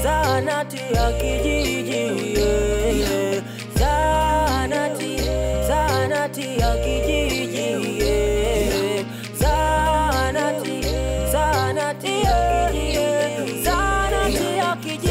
Zanati ya kijiji, zanati ya kijiji, zanati ya kijiji, zanati ya kijiji,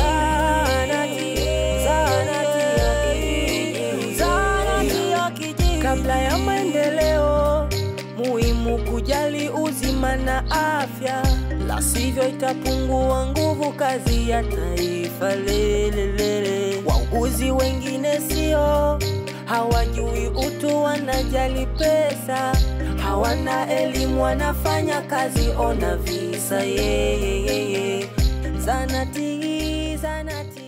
zanati ya kijiji. Kabla ya maendeleo, muhimu kujali uzima na afya, la sivyo itapungua nguvu kazi ya taifa. Lelelele, wauguzi wengine sio, hawajui utu, wanajali pesa, hawana elimu, wanafanya kazi, ona visa. Zanati, zanati.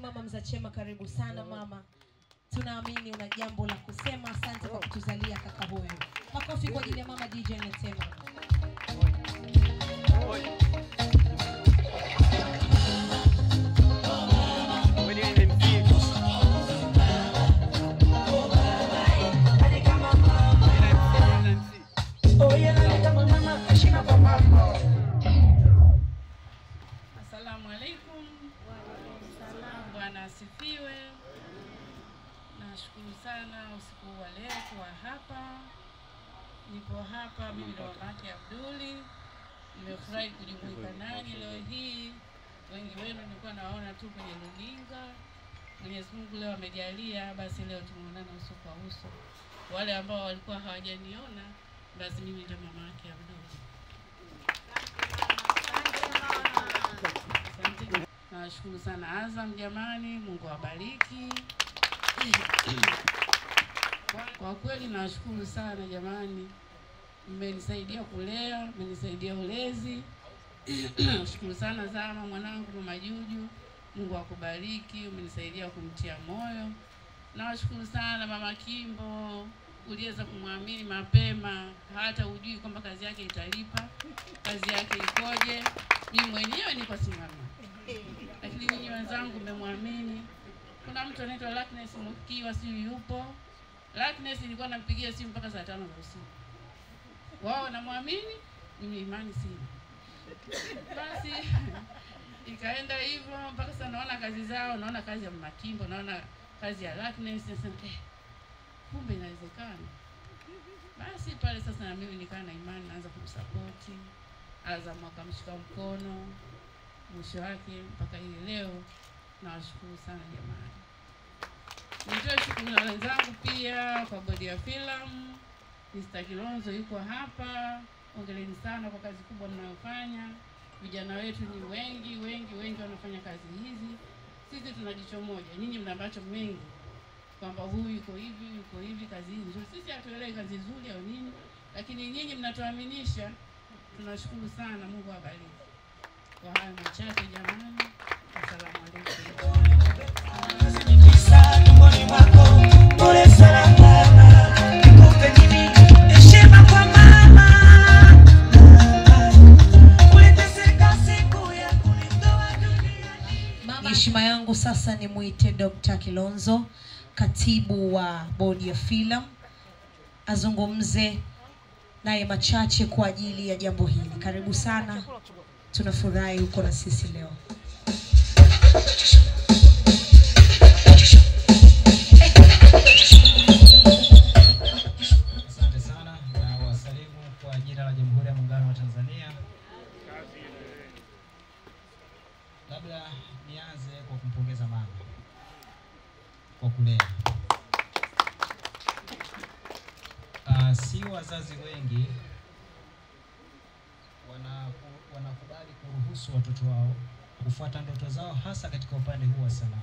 Mama Mzachema, karibu sana mama. Tunaamini una jambo la kusema. Asante kwa kutuzalia kaka huyu. Makofi kwa ajili ya mama DJ Netema. Asalamu alaikum. Bwana asifiwe. Nashukuru sana usiku wa leo kwa hapa. Nipo hapa, mimi ndo mamake Abduli. Nimefurahi kujumuika nanyi leo hii. Wengi wenu nilikuwa naona tu kwenye runinga. Mwenyezi Mungu leo amejalia, basi leo tumeonana uso kwa uso. Wale ambao walikuwa hawajaniona, basi mimi ndo mamake Abduli. Nashukuru sana Azam jamani, Mungu awabariki. Kwa kweli nashukuru sana jamani. Mmenisaidia kulea, mmenisaidia ulezi. Nashukuru sana Zama mwanangu, mama Juju. Mungu akubariki, umenisaidia kumtia moyo. Nashukuru sana mama Kimbo, uliweza kumwamini mapema, hata ujui kwamba kazi yake italipa, kazi yake ikoje. Mimi mwenyewe niko simama, lakini nyinyi wenzangu mmemwamini. Kuna mtu anaitwa Lackness Mukiwa, si yupo? Lackness nilikuwa nampigia simu mpaka saa 5 za usiku. Wao namwamini, mimi imani sina. Basi ikaenda hivyo mpaka sasa naona kazi zao, naona kazi ya Mama Kimbo, naona kazi ya Lackness, nasema kumbe inawezekana. Basi pale sasa na mimi nikaa na imani, naanza kumsupport. Azam akamshika mkono, mwisho wake mpaka hii leo. Nawashukuru sana jamani. Nitoe shukrani wenzangu pia kwa bodi ya filamu. Mr. Kilonzo yuko hapa. Hongereni sana kwa kazi kubwa mnayofanya. Vijana wetu ni wengi wanafanya kazi hizi. Sisi tuna jicho moja, nyinyi mna macho mengi kwamba huyu yuko hivi, kazi hii nzuri. Sisi hatuelewi kazi nzuri au nini, lakini nyinyi mnatuaminisha. Tunashukuru sana, Mungu awabariki. Kwa haya machache jamani. Asalamu alaykum. Heshima yangu sasa ni muite Dr. Kilonzo, katibu wa bodi ya filamu, azungumze naye machache kwa ajili ya jambo hili. Karibu sana. Tunafurahi uko na sisi leo. Asante sana na wasalimu kwa jina la Jamhuri ya Muungano wa Tanzania. Labda nianze kwa kumpongeza mama kwa kulea. Si wazazi wengi wanakubali kuruhusu watoto wao kufuata ndoto zao, hasa katika upande huu wa sanaa.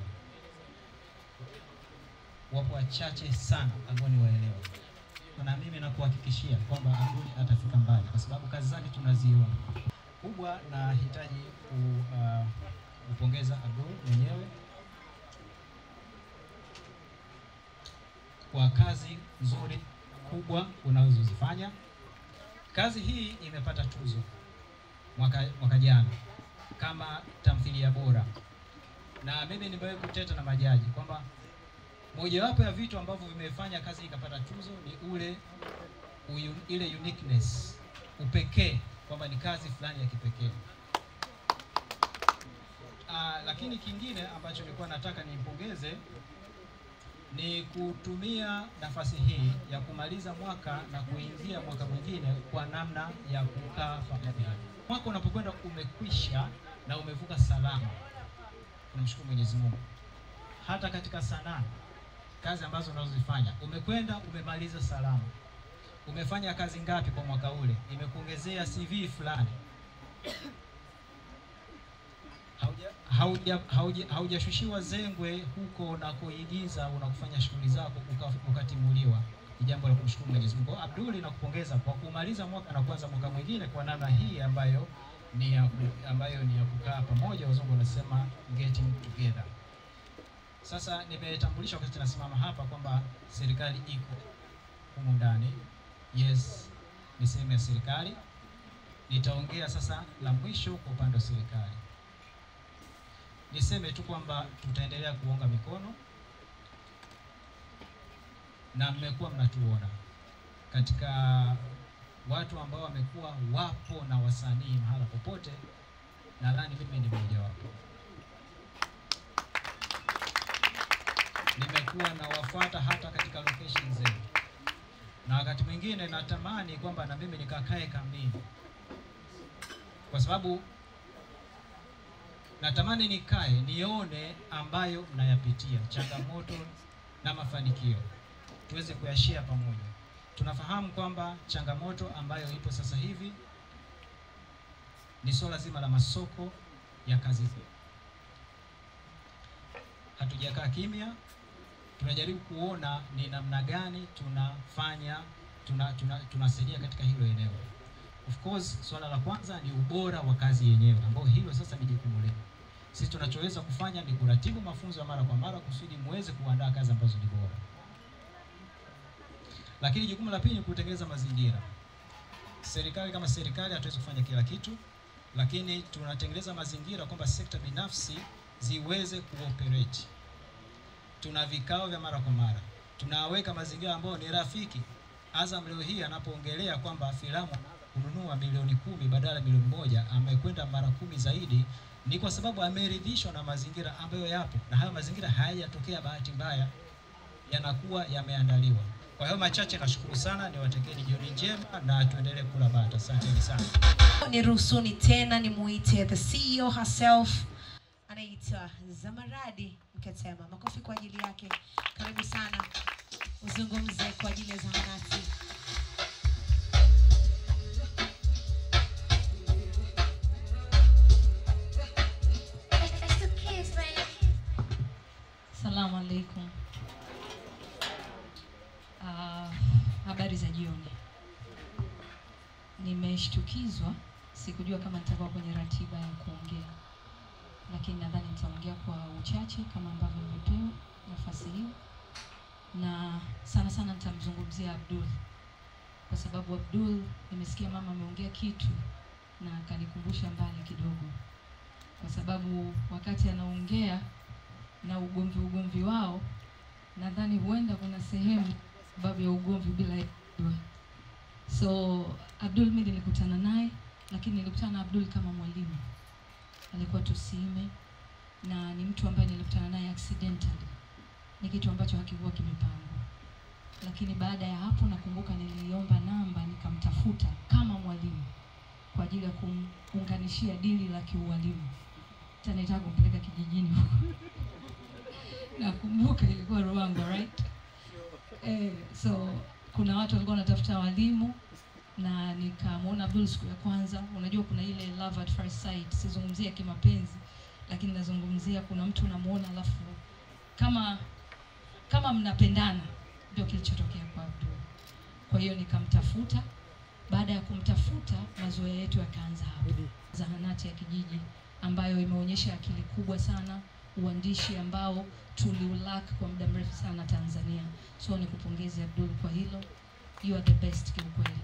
Wapo wachache sana ambao ni waelewa. Na mimi nakuhakikishia kwamba Abdul atafika mbali kwa sababu kazi zake tunaziona. Kubwa nahitaji kupongeza Abdul mwenyewe kwa kazi nzuri kubwa unazozifanya. Kazi hii imepata tuzo mwaka jana kama tamthilia bora, na mimi nimewahi kuteta na majaji kwamba mojawapo ya vitu ambavyo vimefanya kazi ikapata tuzo ni ile uniqueness, upekee, kwamba ni kazi fulani ya kipekee. Lakini kingine ambacho nilikuwa nataka nimpongeze ni kutumia nafasi hii ya kumaliza mwaka na kuingia mwaka mwingine kwa namna ya kukaa pamoja. Mwaka unapokwenda umekwisha na umevuka salama, tunamshukuru Mwenyezi Mungu. Hata katika sanaa, kazi ambazo unazozifanya, umekwenda umemaliza salama. Umefanya kazi ngapi kwa mwaka ule? Imekuongezea CV fulani. Haujashushiwa zengwe huko na kuigiza, unakufanya shughuli zako ukatimuliwa. Ni jambo la kumshukuru Mwenyezi Mungu. Abdul, nakupongeza kwa kumaliza mwaka na kuanza mwaka mwingine kwa namna hii ambayo ni ya kukaa pamoja, wazungu wanasema getting together. Sasa nimetambulisha wakati nasimama hapa kwamba serikali iko humu ndani. Yes, ni sehemu ya serikali. Nitaongea sasa la mwisho kwa upande wa serikali. Niseme tu kwamba tutaendelea kuunga mikono, na mmekuwa mnatuona katika watu ambao wamekuwa wapo na wasanii mahala popote. Nadhani mimi ni mmoja wapo. Nimekuwa na wafuata hata katika location zetu, na wakati mwingine natamani kwamba na mimi nikakae kambini, kwa sababu natamani nikae nione ambayo mnayapitia, changamoto na mafanikio, tuweze kuyashare pamoja. Tunafahamu kwamba changamoto ambayo ipo sasa hivi ni swala zima la masoko ya kazi. Hatujakaa kimya, tunajaribu kuona ni namna gani tunasaidia katika hilo eneo. Of course, swala la kwanza ni ubora wa kazi yenyewe, ambao hilo sasa ni jukumu letu. Sisi tunachoweza kufanya ni kuratibu mafunzo ya mara kwa mara kusudi muweze kuandaa kazi ambazo ni bora. Lakini jukumu la pili ni kutengeneza mazingira. Serikali kama serikali hatuwezi kufanya kila kitu, lakini tunatengeneza mazingira kwamba sekta binafsi ziweze kuoperate. Tuna vikao vya mara kwa mara. Tunaweka mazingira ambayo ni rafiki. Azam leo hii anapoongelea kwamba filamu kununua milioni 10 badala ya milioni 1, amekwenda mara 10 zaidi, ni kwa sababu ameridhishwa na mazingira ambayo yapo, na hayo mazingira hayajatokea bahati mbaya, yanakuwa yameandaliwa. Kwa hiyo machache, nashukuru sana, niwatekeni jioni njema na tuendelee kula bata. Asanteni sana. Niruhusuni tena nimuite the CEO herself, anaitwa Zamaradi Mketema. Makofi kwa ajili yake. Karibu sana uzungumze kwa ajili ya zahanati. Assalamu alaikum. Habari za jioni. Nimeshtukizwa, sikujua kama nitakuwa kwenye ratiba ya kuongea, lakini nadhani nitaongea kwa uchache kama ambavyo nimepewa nafasi hiyo, na sana nitamzungumzia Abdul, kwa sababu Abdul, nimesikia mama ameongea kitu na akanikumbusha mbali kidogo, kwa sababu wakati anaongea na ugomvi wao, nadhani huenda kuna sehemu sababu ya ugomvi bila kujua. So Abdul mimi nilikutana naye, lakini nilikutana na Abdul kama mwalimu. Alikuwa tusime, na ni mtu ambaye nilikutana naye accidentally. Ni kitu ambacho hakikuwa kimepangwa. Lakini baada ya hapo nakumbuka niliomba namba nikamtafuta kama mwalimu. kwa ajili ya kuunganishia dili la kiualimu. Tanitaka kumpeleka kijijini. Nakumbuka ilikuwa Ruangwa, right? So kuna watu walikuwa wanatafuta walimu na nikamwona Abdul siku ya kwanza. Unajua kuna ile love at first sight, sizungumzia kimapenzi, lakini nazungumzia kuna mtu unamuona alafu kama mnapendana. Ndio kilichotokea kwa Abdul. Kwa hiyo nikamtafuta. Baada ya kumtafuta, mazoea yetu yakaanza hapo. Zahanati ya kijiji ambayo imeonyesha akili kubwa sana, uandishi ambao tuliulak kwa muda mrefu sana Tanzania. So nikupongeze Abdul kwa hilo. You are the best kiukweli.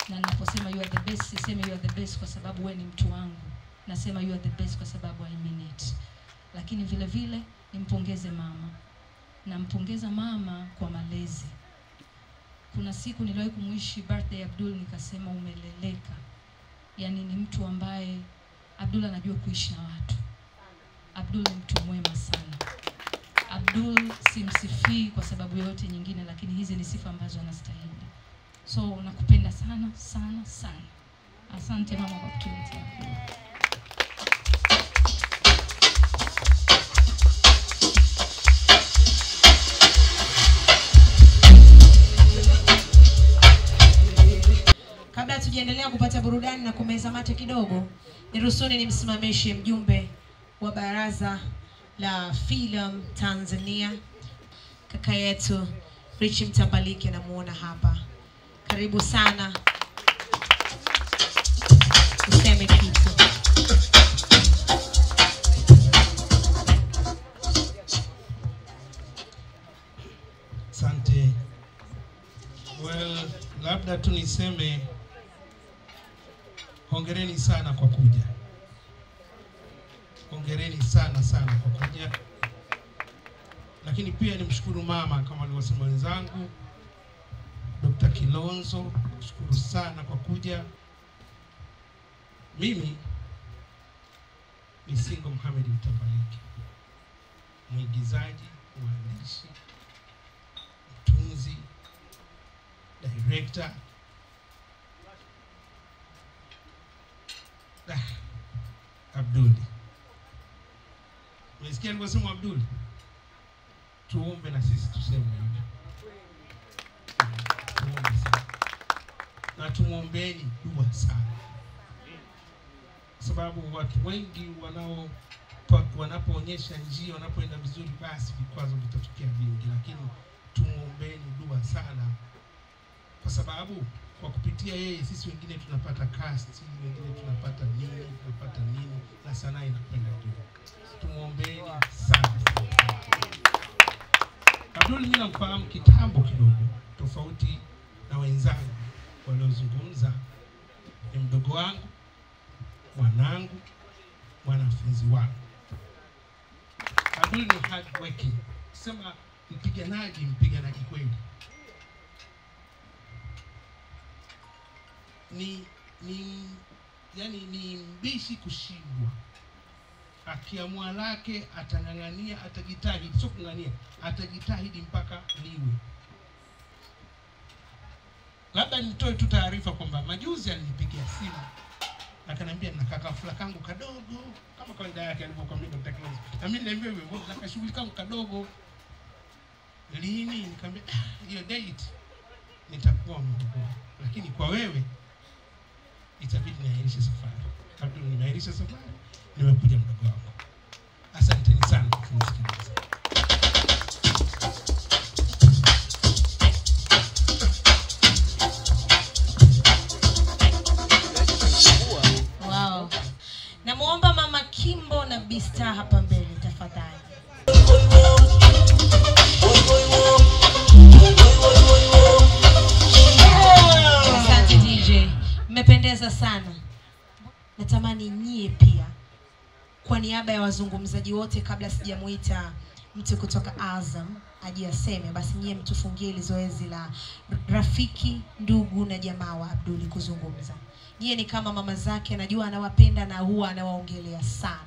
Na ninaposema you are the best, sisemi you are the best kwa sababu wewe ni mtu wangu. Nasema you are the best kwa sababu I mean it. Lakini vile vile nimpongeze mama. Nampongeza mama kwa malezi. Kuna siku niliwahi kumuishi birthday Abdul, nikasema umeleleka. Yaani ni mtu ambaye Abdul anajua kuishi na watu. Abdul ni mtu mwema sana. Abdul simsifii kwa sababu yote nyingine, lakini hizi ni sifa ambazo anastahili. So nakupenda sana sana sana. Asante mama kwa kutuletea. Kabla tujiendelea kupata burudani na kumeza mate kidogo, niruhusuni nimsimamishe mjumbe wa Baraza la Filamu Tanzania, kaka yetu Richie Mtambalike, namuona hapa. Karibu sana. Useme kitu. Asante. Well, labda tu niseme hongereni sana kwa kuja. Hongereni sana sana kwa kuja. Lakini pia nimshukuru mama kama alivyosema wenzangu, Dr. Kilonzo, shukuru sana kwa kuja. Mimi ni Singo Mohamed Mtambalike, mwigizaji, mwandishi, mtunzi, director. Abdul. Umesikia nilivyosema Abdul? Tuombe na sisi tuseme hivyo. Tuombe sana. Na tumuombeeni dua sana. Sababu watu wengi wanapoonyesha njia, wanapoenda vizuri, basi vikwazo vitatokea vingi, lakini tumuombeeni dua sana. Kwa sababu kwa kupitia yeye sisi wengine tunapata cast, wengine tunapata nini na sanaa inakwenda juu. Tumuombeeni sana. Abdul mimi namfahamu kitambo kidogo, tofauti na wenzangu waliozungumza. Ni mdogo wangu, mwanangu, mwanafunzi wangu. Abdul ni hard working. Sema mpiganaji kweli. Ni mbishi kushindwa. Akiamua lake atang'ang'ania, atajitahidi, sio kung'ang'ania, atajitahidi mpaka liwe. Labda nitoe tu taarifa kwamba majuzi alinipigia simu akaniambia nina kakafula kangu kadogo, kama kawaida yake alivyokuambia Dr. Kilonzo. Na mimi niambia wewe na shughuli kangu kadogo. Lini? Nikamwambia hiyo date nitakuwa mdogo, lakini kwa wewe itabidi niahirishe safari. Abdul, nimeahirisha safari, nimekuja mdogo wako. Asanteni sana kwa kunisikiliza. Wow. Namuomba Mama Kimbo na Bista hapa mbele tafadhali. Asante DJ. Mmependeza sana. Natamani nyie pia kwa niaba ya wazungumzaji wote, kabla sijamuita mtu kutoka Azam aje aseme, basi nyie mtufungie ile zoezi la rafiki, ndugu na jamaa wa Abdul kuzungumza. Nyie ni kama mama zake, najua anawapenda na huwa anawaongelea sana.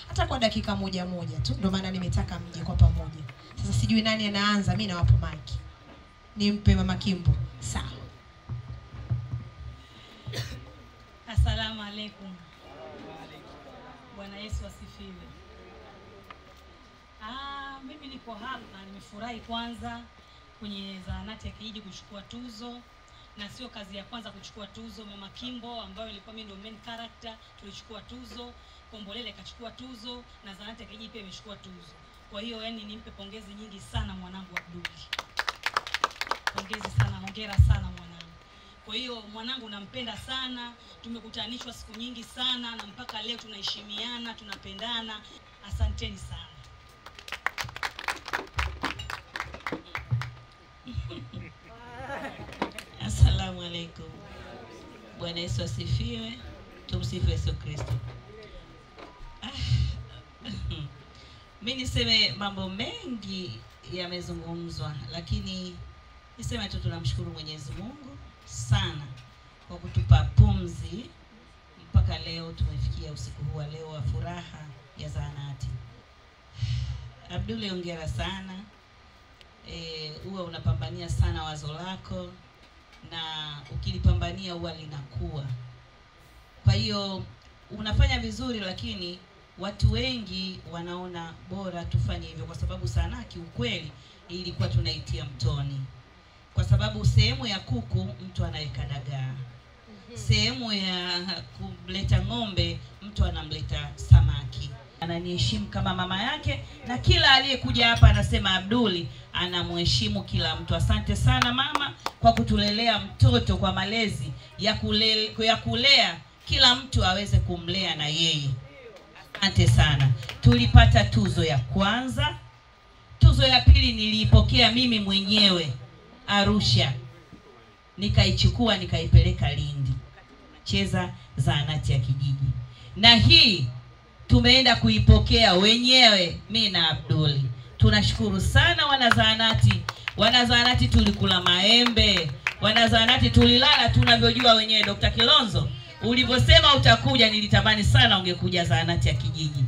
Hata kwa dakika moja tu, ndio maana nimetaka mje kwa pamoja. Sasa sijui nani anaanza, mimi nawapo mic. Nimpe Mama Kimbo. Sawa. Asalamu alaikum. Bwana Yesu asifiwe. Mimi niko hapa, nimefurahi kwanza kwenye zahanati ya kijiji kuchukua tuzo, na sio kazi ya kwanza kuchukua tuzo. Mama Kimbo ambayo ilikuwa mimi ndio main character tulichukua tuzo, Kombolele kachukua tuzo, na zahanati ya kijiji pia imechukua tuzo. Kwa hiyo yani nimpe pongezi nyingi sana mwanangu Abduli. Pongezi sana, hongera sana mwanangu. Kwa hiyo mwanangu nampenda sana, tumekutanishwa siku nyingi sana na mpaka leo tunaheshimiana, tunapendana. Asanteni sana. Asalamu alaikum. Bwana Yesu asifiwe. Tumsifu Yesu Kristo. Mimi niseme mambo mengi yamezungumzwa, lakini niseme tu tunamshukuru Mwenyezi Mungu sana kwa kutupa pumzi mpaka leo tumefikia usiku huu wa leo wa furaha ya zahanati. Abduli, hongera sana. Huwa unapambania sana wazo lako, na ukilipambania huwa linakuwa. Kwa hiyo unafanya vizuri, lakini watu wengi wanaona bora tufanye hivyo, kwa sababu sana kiukweli ilikuwa tunaitia mtoni. Kwa sababu sehemu ya kuku mtu anaweka dagaa, sehemu ya kuleta ng'ombe mtu anamleta samaki. Ananiheshimu kama mama yake, na kila aliyekuja hapa anasema Abduli anamheshimu kila mtu. Asante sana mama kwa kutulelea mtoto kwa malezi ya kulea kila mtu aweze kumlea na yeye. Asante sana. Tulipata tuzo ya kwanza. Tuzo ya pili niliipokea mimi mwenyewe Arusha, nikaichukua nikaipeleka Lindi, cheza zahanati ya kijiji, na hii tumeenda kuipokea wenyewe mimi na Abduli. Tunashukuru sana wanazahanati. Wanazahanati tulikula maembe, wanazahanati tulilala tunavyojua wenyewe. Dr. Kilonzo, ulivyosema utakuja, nilitamani sana ungekuja zahanati ya kijiji.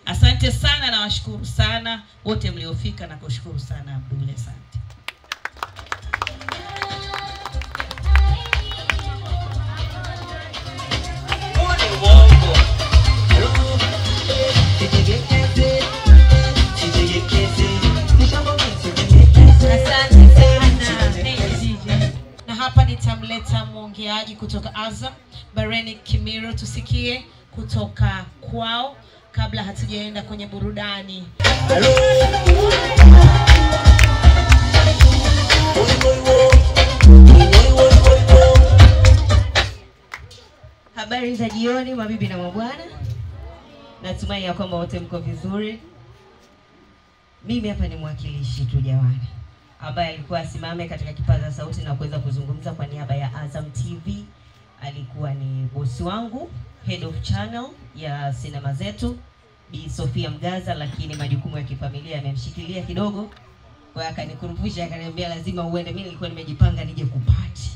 Asante sana, na washukuru sana wote mliofika, na kushukuru sana Abduli. Asante. Na hapa nitamleta mwongeaji kutoka Azam, Bareni Kimiro, tusikie kutoka kwao kabla hatujaenda kwenye burudani. Habari za jioni mabibi na mabwana. Natumai ya kwamba wote mko vizuri. Mimi hapa ni mwakilishi tu jamani, ambaye alikuwa asimame katika kipaza sauti na kuweza kuzungumza kwa niaba ya Azam TV. Alikuwa ni bosi wangu, head of channel ya sinema zetu, Bi Sofia Mgaza, lakini majukumu ya kifamilia yamemshikilia kidogo. Kwa hiyo akanikurupusha, akaniambia lazima uende. Mimi nilikuwa nimejipanga nije kupati.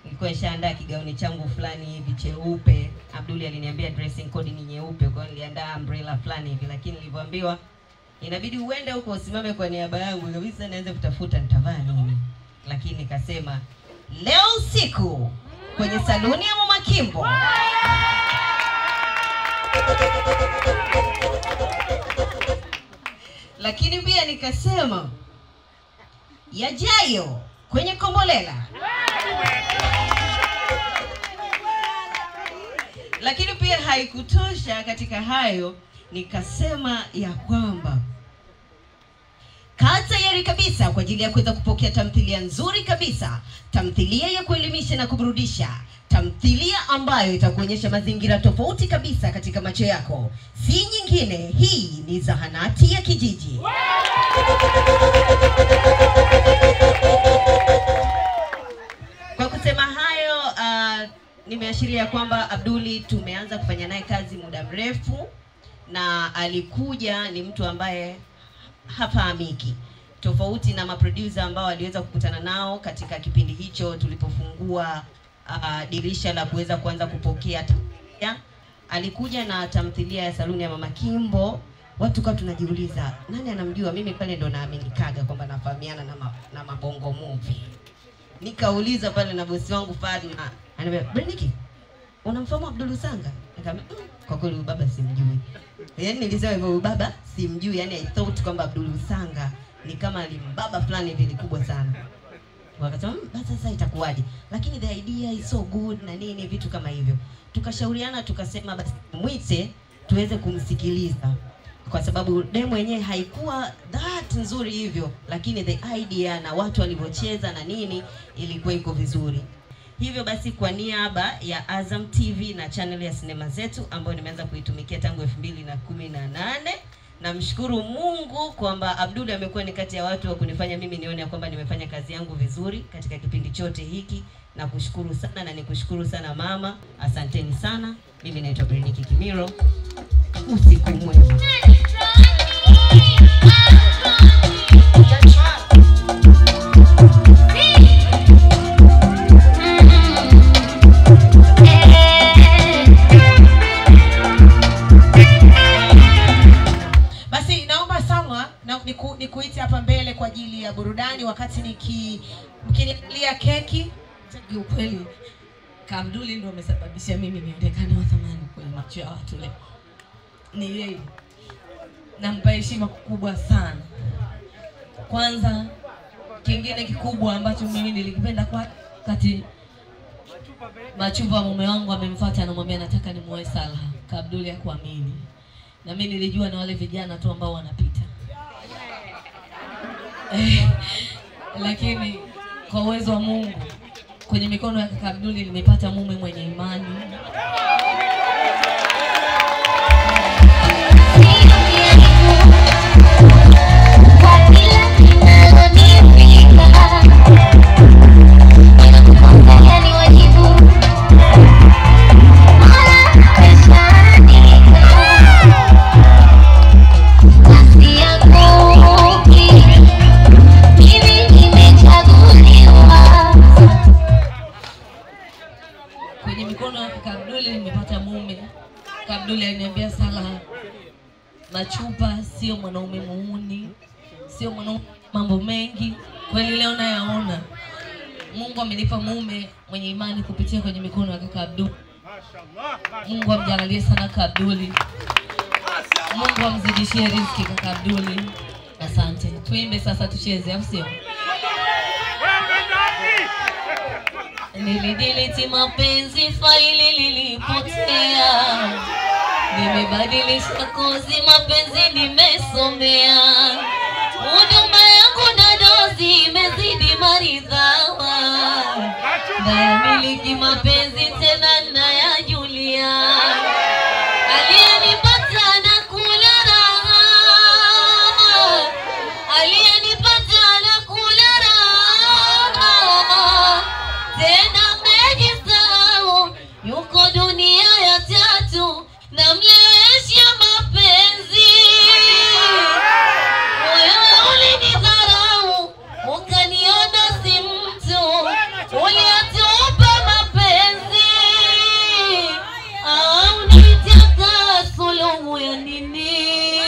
Nilikuwa nishaandaa kigauni changu fulani hivi cheupe. Abduli aliniambia dressing code ni nyeupe, kwa hiyo niliandaa umbrella fulani hivi, lakini nilivyoambiwa inabidi uende huko usimame kwa niaba yangu kabisa nianze kutafuta nitavaa nini. Lakini nikasema leo usiku kwenye saluni ya Mama Kimbo lakini pia nikasema yajayo kwenye Kombolela. Lakini pia haikutosha katika hayo, nikasema ya kwamba kaa tayari kabisa kwa ajili ya kuweza kupokea tamthilia nzuri kabisa, tamthilia ya kuelimisha na kuburudisha, tamthilia ambayo itakuonyesha mazingira tofauti kabisa katika macho yako. Si nyingine, hii ni Zahanati ya Kijiji. Kwa kusema hayo, nimeashiria kwamba Abduli tumeanza kufanya naye kazi muda mrefu, na alikuja ni mtu ambaye hafahamiki, tofauti na maproducer ambao aliweza kukutana nao katika kipindi hicho tulipofungua dirisha la kuweza kuanza kupokea tamthilia. Alikuja na tamthilia ya Saluni ya Mama Kimbo. Watu kwa tunajiuliza nani anamjua. Mimi pale ndo naaminikaga kwamba nafahamiana na mabongo movie. Nikauliza pale na bosi wangu Fadna, ananiambia Breniki, unamfahamu Abdul Sanga? Nikamwambia kwa kweli baba simjui. Yaani nilisema hivyo, baba simjui, yani I thought kwamba Abdul Sanga ni kama limbaba fulani hivi kubwa sana. Wakasema basi sasa itakuwaje? Lakini the idea is so good na nini vitu kama hivyo. Tukashauriana tukasema basi mwite tuweze kumsikiliza. Kwa sababu demo yenyewe haikuwa that nzuri hivyo, lakini the idea na watu walivyocheza na nini ilikuwa iko vizuri. Hivyo basi kwa niaba ya Azam TV na channel ya Sinema Zetu ambayo nimeanza kuitumikia tangu 2018, namshukuru Mungu kwamba Abdul amekuwa ni kati ya watu wa kunifanya mimi nione kwamba nimefanya kazi yangu vizuri katika kipindi chote hiki, na kushukuru sana na nikushukuru sana mama. Asanteni sana. Mimi naitwa Berniki Kimiro. Usiku mwema. Nikuite hapa mbele kwa ajili ya burudani wakati mkinilia keki. Ukweli Abdul ndio amesababisha mimi nionekane wa thamani kwenye macho ya watu leo. Ni yeye. Nampa heshima kubwa sana. Kwanza kingine kikubwa ambacho mimi nilikipenda kwa kati Machupa mume wangu amemfuata anamwambia nataka nimuoe Salha. Abdul hakuamini. Na mimi nilijua na wale vijana tu ambao wanapita. Lakini kwa uwezo wa Mungu kwenye mikono ya kaka Abdul nimepata mume mwenye imani. Kwenye mikono ya Abdul nimepata mume. Abdul aliniambia Salha, Machupa sio mwanaume muuni, sio mwanaume mambo mengi. Kweli leo nayaona. Mungu amenipa mume mwenye imani kupitia kwenye mikono ya kaka Abdul. Mungu amjalie sana kaka Abdul. Mungu amzidishie riziki kaka Abdul. Asante. Tuimbe sasa tucheze, au sio? Nilidiliti mapenzi, faili lilipotea. Nimebadilisha kozi, mapenzi nimesomea. Huduma yangu na dozi imezidi maridhawa. Nayamiliki mapenzi tena nayajulia. Aliyenipata na kula raha. Aliyenipata na kula raha. Tena mejisahau yuko dunia ya tatu na mlewesha mapenzi. Wewe ulinidharau ukaniona si mtu, uliatupa mapenzi. Au nitaka suluhu ya nini?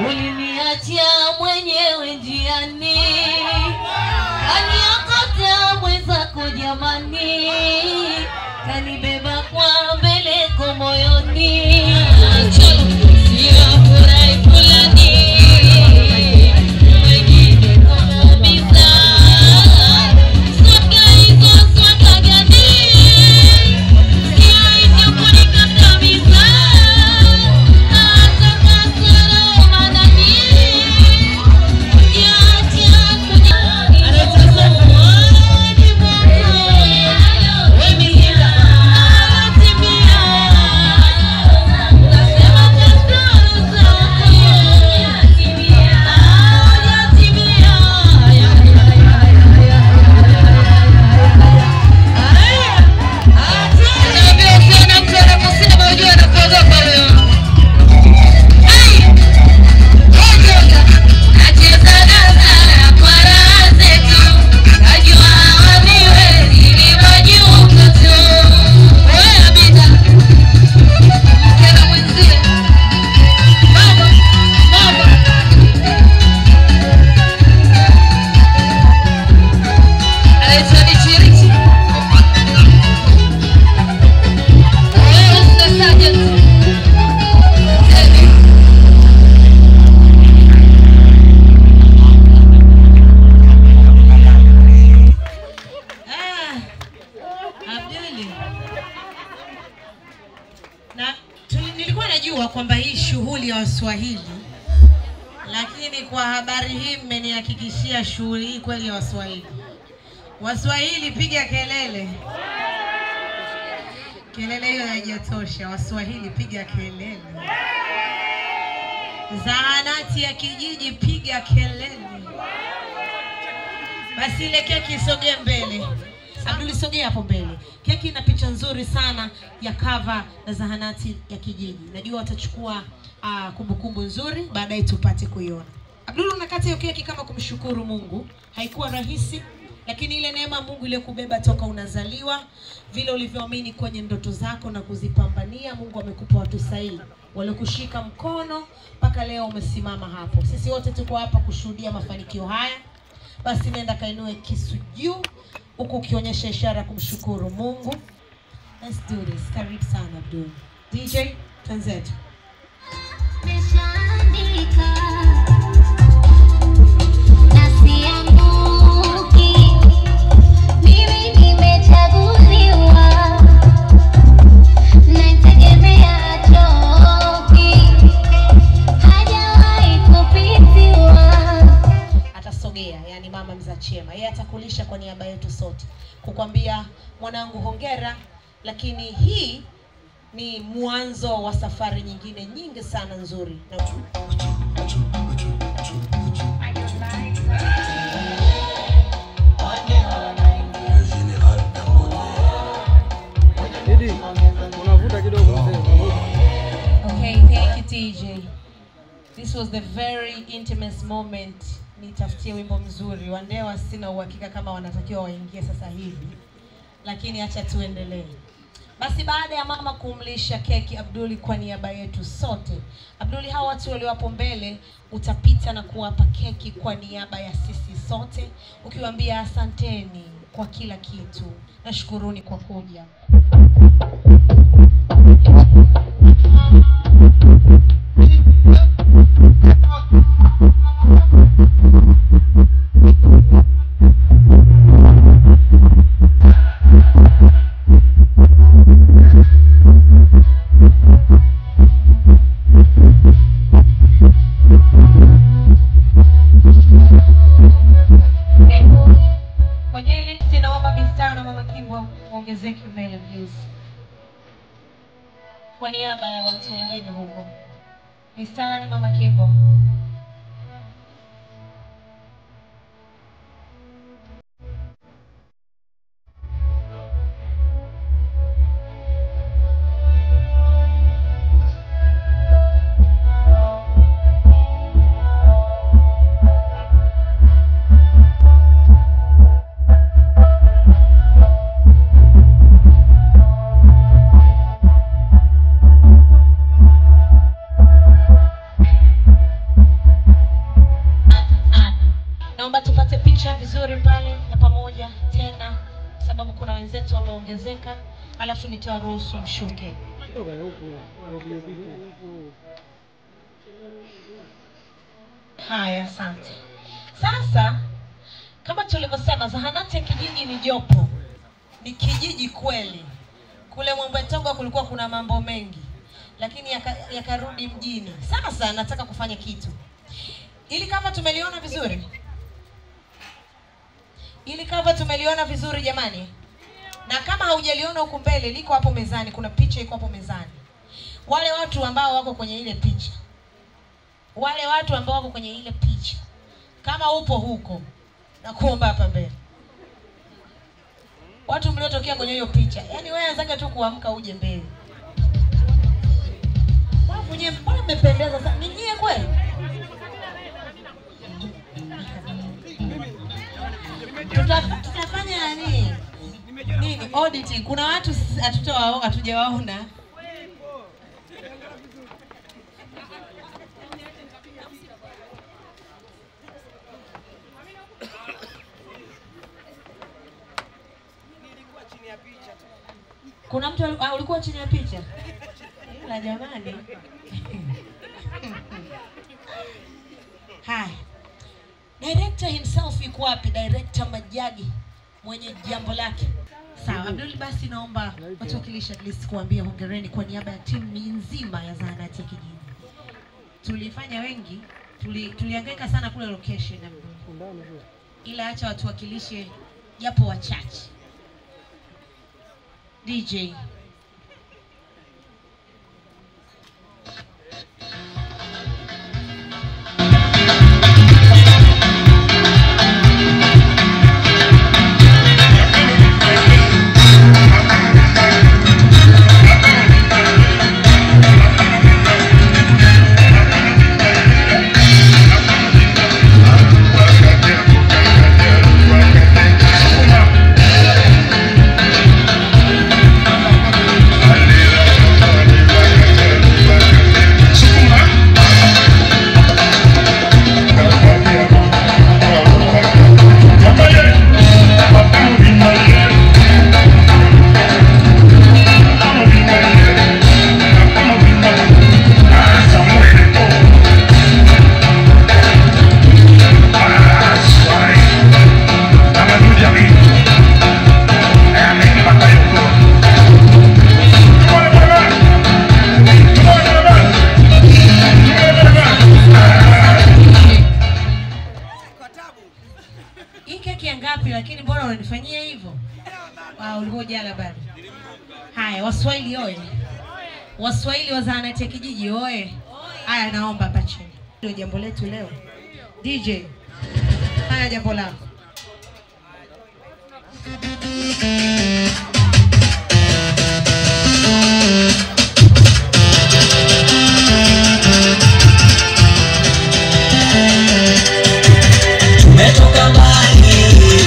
Uliniachia mwenyewe njiani. Kaniokota mwenzako jamani, kanibeba kwa mbeleko moyoni. Siyafurahi fulani, wengine kuumiza. Swaka hizo swaka gani, siyo kunikandamiza. Hata kasoro manani, yacha Na nilikuwa najua kwamba hii shughuli ya Waswahili, lakini kwa habari hii mmenihakikishia shughuli hii kweli ya Waswahili. Waswahili piga kelele. Kelele hiyo haijatosha. Waswahili piga kelele. Zahanati ya kijiji piga kelele. Basi ile keki isogee mbele. Abdul, sogea hapo mbele. Keki ina picha nzuri sana ya cover na zahanati ya kijiji. Najua watachukua kumbukumbu nzuri baadaye tupate kuiona. Abdul, unakata hiyo keki kama kumshukuru Mungu. Haikuwa rahisi, lakini ile neema Mungu ile kubeba toka unazaliwa, vile ulivyoamini kwenye ndoto zako na kuzipambania, Mungu amekupa watu sahihi waliokushika mkono mpaka leo umesimama hapo. Sisi wote tuko hapa kushuhudia mafanikio haya. Basi nenda kainue kisu juu huku ukionyesha ishara kumshukuru Mungu. Let's do this. Karibu sana Abdul. DJ, Tanzetu. Yani mama Mzachema, yeye atakulisha kwa niaba yetu sote, kukwambia mwanangu hongera, lakini hii ni mwanzo wa safari nyingine nyingi sana nzuri. Okay, thank you TJ. This was the very intimate moment. Nitafutie wimbo mzuri. Wandewa sina uhakika kama wanatakiwa waingie sasa hivi, lakini acha tuendelee. Basi baada ya mama kumlisha keki Abduli kwa niaba yetu sote, Abduli, hawa watu waliowapo mbele utapita na kuwapa keki kwa niaba ya sisi sote, ukiwaambia asanteni kwa kila kitu na shukuruni kwa kuja. Kwa niaba ya watu wengine huko. Mistari Mama Kimbo. Alafu nitaruhusu mshuke. Haya, asante. Sasa kama tulivyosema, zahanati ya kijiji ni jopo. Ni kijiji kweli. Kule Mwembetongo kulikuwa kuna mambo mengi, lakini yakarudi mjini. Sasa nataka kufanya kitu. Ili kama tumeliona vizuri. Jamani. Na kama haujaliona huko mbele, liko hapo mezani, kuna picha iko hapo mezani. Wale watu ambao wako kwenye ile picha. Kama upo huko, na kuomba hapa mbele. Watu mliotokea kwenye hiyo picha. Yaani wewe anzaga tu kuamka uje mbele. Mbona mmependeza sana? Ni nyie kweli? Tutafanya nini? Auditing. Kuna watu hatujawaona. Kuna mtu ulikuwa chini ya picha? La jamani. Hai. Director himself yuko wapi? Director Majagi mwenye jambo lake. Sawa, Abdul, basi naomba watuwakilisha at least kuambia hongereni kwa niaba ya timu nzima ya zahanati ya kijiji. Tulifanya wengi, tulihangaika sana kule location Abdul. Ila acha watuwakilishe japo wachache. DJ lakini mbona unanifanyia hivyo? Ulivyojala bado. Haya, Waswahili oye. Waswahili wa zahanati ya kijiji oye. Haya, naomba hapa chini. Ndio jambo letu leo. DJ, fanya jambo lako. Tumetoka mbali,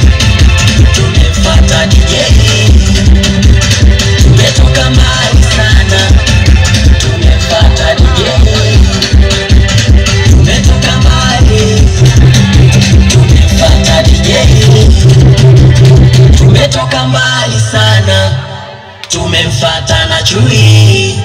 tumefuata DJ. Tumetoka mbali sana, tumefuata DJ. Tumetoka mbali, tumefuata DJ. Tumetoka mbali sana, tumemfuata na chui.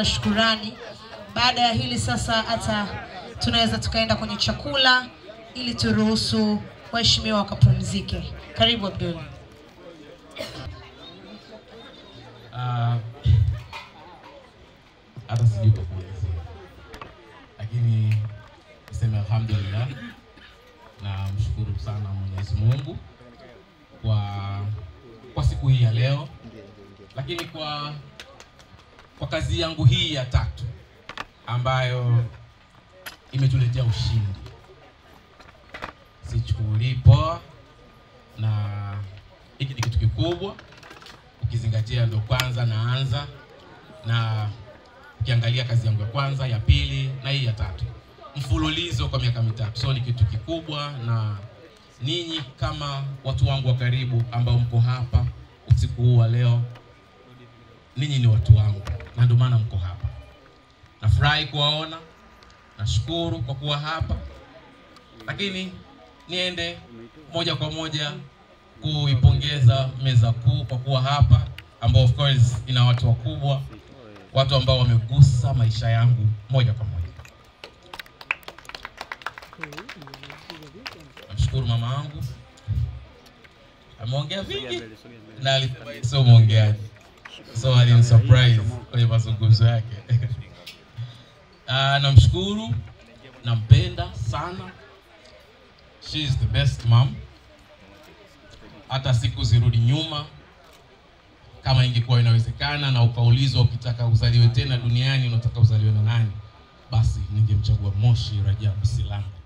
Shukurani. Baada ya hili sasa hata tunaweza tukaenda kwenye chakula ili turuhusu waheshimiwa wakapumzike. Karibu Abdul. Hata sijui kwa kuelezea, lakini niseme alhamdulillah na mshukuru sana Mwenyezi Mungu kwa siku hii ya leo, lakini kwa kazi yangu hii ya tatu ambayo imetuletea ushindi. Sichukulii poa, na hiki ni kitu kikubwa ukizingatia ndo kwanza naanza, na ukiangalia kazi yangu ya kwanza, ya pili na hii ya tatu mfululizo kwa miaka mitatu. So ni kitu kikubwa, na ninyi kama watu wangu wa karibu ambao mko hapa usiku huu wa leo, ninyi ni watu wangu na ndio maana mko hapa. Nafurahi kuwaona, nashukuru kwa kuwa hapa, lakini niende moja kwa moja kuipongeza meza kuu kwa kuwa hapa, ambao of course ina watu wakubwa, watu ambao wamegusa maisha yangu moja kwa moja. Namshukuru mama yangu, ameongea vingi na alisema sio muongeaji, so alini surprise kwenye mazungumzo yake. Namshukuru, nampenda sana. She is the best mom. Hata siku zirudi nyuma, kama ingekuwa inawezekana na ukaulizwa ukitaka uzaliwe tena duniani unataka uzaliwe na nani, basi ningemchagua Moshi Rajabu Silanga.